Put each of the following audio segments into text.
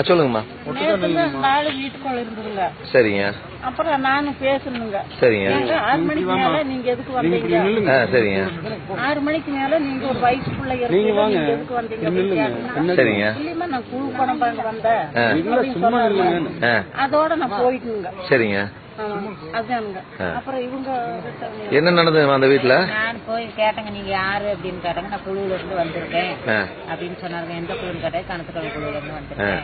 சொல்லுங்கம்மா. வீட்டுக்குள்ள இருந்ததுங்க. சரிங்க. அப்புறம் நானும் பேசணுங்க. சரிங்க. 6 மணிக்கு மேல நீங்க எதுக்கு வந்தீங்க? சரிங்க. 6 மணிக்கு மேல நீங்க ஒரு வயசு பிள்ளைங்க எதுக்கு வந்தீங்க? சரிங்க. இல்லையா நான் குழு பணம் வாங்க வந்தேன். அதோட நான் போயிட்டுங்க. சரிங்க. அதானுங்க. அப்புறம் இவங்க என்ன நடந்தது அந்த வீட்டுல? நான் போய் கேட்டேங்க, நீங்க யாரு அப்படின்னு கேட்டாங்க. நான் குழுல இருந்து வந்திருக்கேன் அப்படின்னு சொன்னாருங்க. எந்த குழுன்னு கேட்டேன், கணத்துக்கடை குழுல இருந்து வந்திருக்கேன்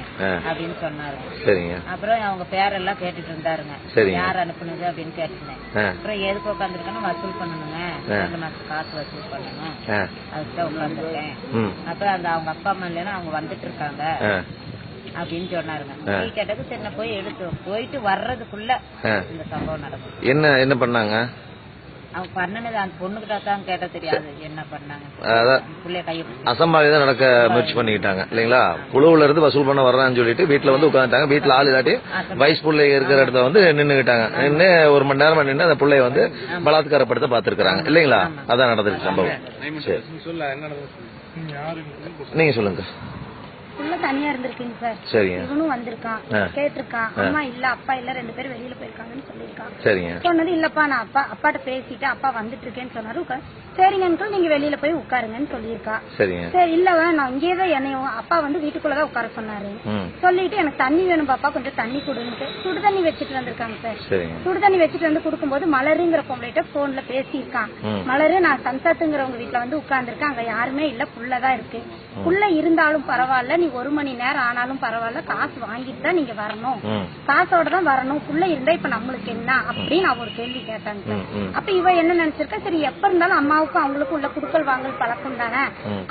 அப்படின்னு சொன்னாரு. சரிங்க. அப்புறம் அவங்க பேரெல்லாம் கேட்டுட்டு இருந்தாருங்க. யார் அனுப்புனது அப்படின்னு கேட்டேன். அப்புறம் எதுக்கு உட்காந்துருக்கேன்னு வசூல் பண்ணணுங்க, 2 மாசம் காசு வசூல் பண்ணணும், அதுக்குதான் உட்காந்துருக்கேன். அப்புறம் அந்த அவங்க அப்பா அம்மா இல்லைன்னா அவங்க வந்துட்டு இருக்காங்க அப்படின்னு சொன்னாருங்க. நீ கேட்டது சின்ன போய் எடுத்து போயிட்டு வர்றதுக்குள்ள இந்த சம்பவம் நடக்கும். என்ன பண்ணாங்க அவங்க? பண்ணனது அந்த பொண்ணுகிட்ட தான் கேட்ட தெரியாது என்ன பண்ணாங்க. பிள்ளைய கையை அசம்பாவிதம் நடக்க முயற்சி பண்ணிக்கிட்டாங்க இல்லைங்களா? குழுவுல இருந்து வசூல் பண்ண வர்றான்னு சொல்லிட்டு வீட்டுல வந்து உட்காந்துட்டாங்க. வீட்டுல ஆள் இல்லாட்டி வயசு பிள்ளைங்க இருக்கிற இடத்துல வந்து நின்னுகிட்டாங்க. நின்று 1 மணி நேரமா நின்று அந்த பிள்ளைய வந்து பலாத்காரப்படுத்த பாத்துருக்காங்க இல்லைங்களா? அதான் நடந்துருக்கு சம்பவம். சரி, நீங்க சொல்லுங்க. உள்ள தனியா இருந்திருக்கீங்க சார். சரிங்க. இவனும் வந்திருக்கான், கேட்டிருக்கான். அம்மா இல்ல, அப்பா இல்ல, 2 பேரும் வெளியில போயிருக்காங்கன்னு சொல்லிருக்கான். சரிங்க. சொன்னது இல்லப்பா, நான் அப்பாட்ட பேசிட்டு அப்பா வந்துட்டு இருக்கேன்னு சொன்னாரு. சரிங்க அங்கிள், நீங்க வெளியில போய் உட்காருங்கன்னு சொல்லியிருக்கா. சரிங்க. சரி, இல்லவ நான் இங்கேதான் என்னையும் அப்பா வந்து வீட்டுக்குள்ளதான் உட்கார சொன்னாரு. சொல்லிட்டு எனக்கு தண்ணி வேணும் பாப்பா, கொஞ்சம் தண்ணி கொடுன்னு சுடு தண்ணி வச்சுட்டு வந்திருக்காங்க சார். சுடு தண்ணி வச்சுட்டு வந்து கொடுக்கும்போது மலருங்கிற பொம்பளைட்ட போன்ல பேசியிருக்கான். மலரு, நான் சந்தாத்துங்கிறவங்க வீட்டுல வந்து உட்கார்ந்துருக்கேன், அங்க யாருமே இல்ல, புள்ளதான் இருக்கு. புள்ள இருந்தாலும் பரவாயில்ல, நீ 1 மணி நேரம் ஆனாலும் பரவாயில்ல, காசு வாங்கிட்டு தான் நீங்க வரணும், காசோட தான் வரணும், புள்ள இருந்தா இப்ப நம்மளுக்கு என்ன அப்படின்னு அவ ஒரு கேள்வி கேட்டாங்க. அப்ப இவ என்ன நினைச்சிருக்கா, சரி எப்ப இருந்தாலும் அம்மாவுக்கும் அவங்களுக்கும் உள்ள குடுக்கல் வாங்கல் பழக்கம் தானே,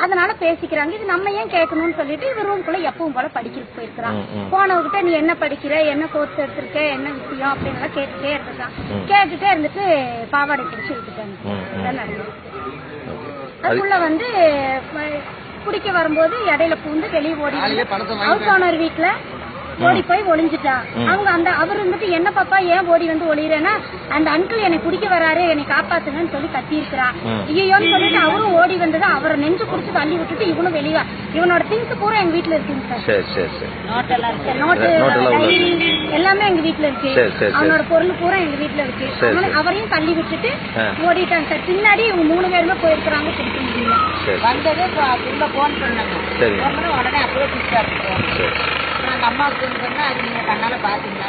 அதனால பேசிக்கிறாங்க, இது நம்ம ஏன் கேட்கணும்னு சொல்லிட்டு இவ ரூம்குள்ள எப்பவும் போல படிக்கிறதுக்கு போயிருக்கான். போனவகிட்ட நீ என்ன படிக்கிற, என்ன கோர்ஸ் எடுத்திருக்க, என்ன விஷயம் அப்படின்னு கேட்டுட்டே இருந்துட்டான். கேட்டுட்டே இருந்துட்டு பாவாடை பிடிச்சு விட்டுட்டாங்க. அதுக்குள்ள வந்து குடிக்க வரும்போது இடையில பூந்து வெளியே ஓடி ஹவுஸ் ஓனர் வீட்டுல ஓடி போய் ஒளிஞ்சிட்டான். அவங்க அவர் இருந்துட்டு என்ன பாப்பா ஏன் ஓடி வந்து ஒளிறேன்னா, அந்த அங்கிள் என்னை குடிக்க வராரு, என்னை காப்பாத்துங்கன்னு சொல்லி கத்தி இருக்கிறான். ஐயோன்னு சொல்லிட்டு அவரும் ஓடி வந்தது, அவரை நெஞ்சு குடிச்சு தள்ளி விட்டுட்டு இவனும் வெளியே. இவனோட திங்ஸ் பூரா எங்க வீட்டுல இருக்குங்க சார். நோட்டு எல்லாமே எங்க வீட்டுல இருக்கு. அவனோட பொருள் பூரா எங்க வீட்டுல இருக்கு. அவரையும் தள்ளி விட்டுட்டு ஓடிட்டாங்க சார். பின்னாடி இவங்க 3 பேருமே போயிருக்கிறாங்க. பிடிக்க முடியல. வந்தது போன் பண்ணாங்க. உடனே அப்படியே பிடிச்சா. நாங்க அம்மாவுக்கு சொன்னா அது நீங்க கண்ணால பாத்தீங்களா?